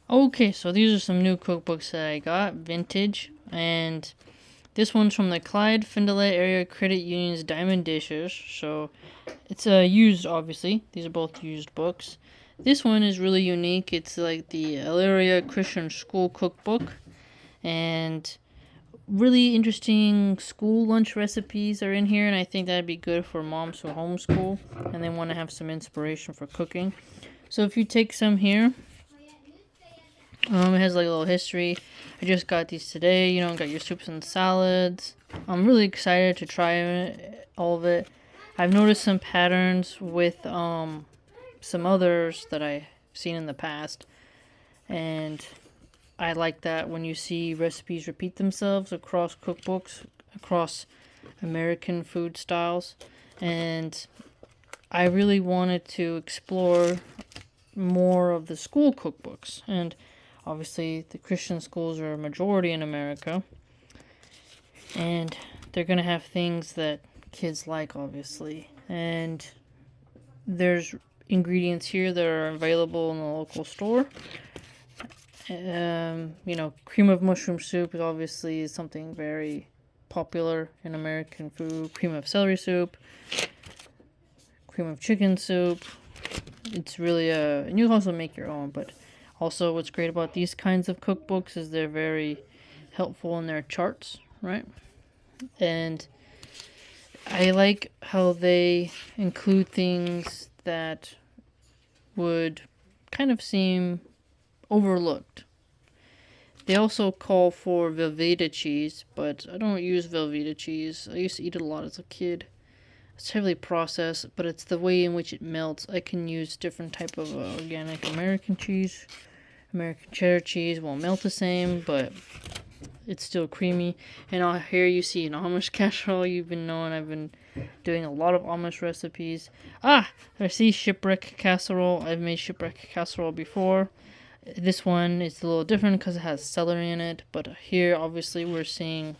Okay, so these are some new cookbooks that I got, vintage, and this one's from the Clyde Findlay Area Credit Union's Diamond Dishes. So it's used, obviously. These are both used books. This one is really unique. It's like the Elaria Christian School Cookbook, and really interesting school lunch recipes are in here, and I think that'd be good for moms who homeschool and they want to have some inspiration for cooking. So if you take some here, it has like a little history. I just got these today. Got your soups and salads. I'm really excited to try all of it. I've noticed some patterns with some others that I've seen in the past, and I like that when you see recipes repeat themselves across cookbooks, across American food styles, and I really wanted to explore more of the school cookbooks, and obviously the Christian schools are a majority in America, and they're going to have things that kids like, obviously, and there's ingredients here that are available in the local store. Cream of mushroom soup is obviously something very popular in American food. Cream of celery soup, cream of chicken soup. It's really and you can also make your own, but also what's great about these kinds of cookbooks is they're very helpful in their charts, right? And I like how they include things that would kind of seem overlooked. They also call for Velveeta cheese, but I don't use Velveeta cheese. I used to eat it a lot as a kid. It's heavily processed, but it's the way in which it melts. I can use different type of organic American cheese. American cheddar cheese won't melt the same, but it's still creamy. And here you see an Amish casserole. You've been knowing I've been doing a lot of Amish recipes. I see shipwreck casserole. I've made shipwreck casserole before. This one is a little different because it has celery in it, but here obviously we're seeing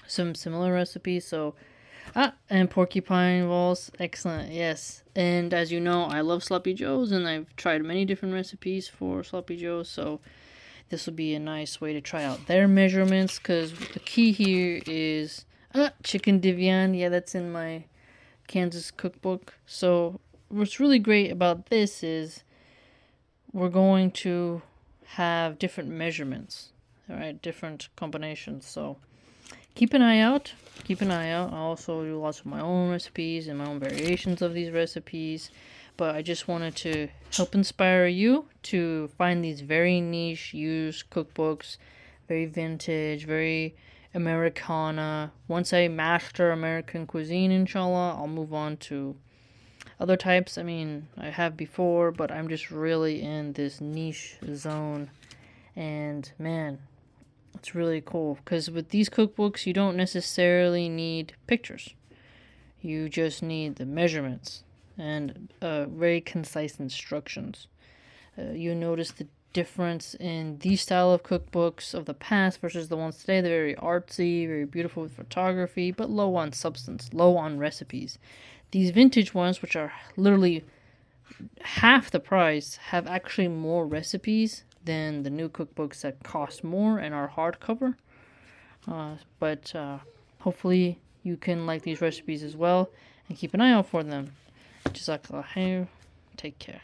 some similar recipes. So and porcupine balls, excellent, yes. And as you know, I love sloppy joes, and I've tried many different recipes for sloppy joes, so this will be a nice way to try out their measurements, because the key here is chicken divian. Yeah, that's in my Kansas cookbook. So what's really great about this is we're going to have different measurements, all right, different combinations. So keep an eye out. I also do lots of my own recipes and my own variations of these recipes. But I just wanted to help inspire you to find these very niche used cookbooks, very vintage, very Americana. Once I master American cuisine, inshallah, I'll move on to other types. I mean, I have before, but I'm just really in this niche zone. And man, it's really cool, because with these cookbooks, you don't necessarily need pictures. You just need the measurements and very concise instructions. You notice the difference in these style of cookbooks of the past versus the ones today. They're very artsy, very beautiful with photography, but low on substance, low on recipes. These vintage ones, which are literally half the price, have actually more recipes than the new cookbooks that cost more and are hardcover. But hopefully you can like these recipes as well and keep an eye out for them. Jazakallah khair. Take care.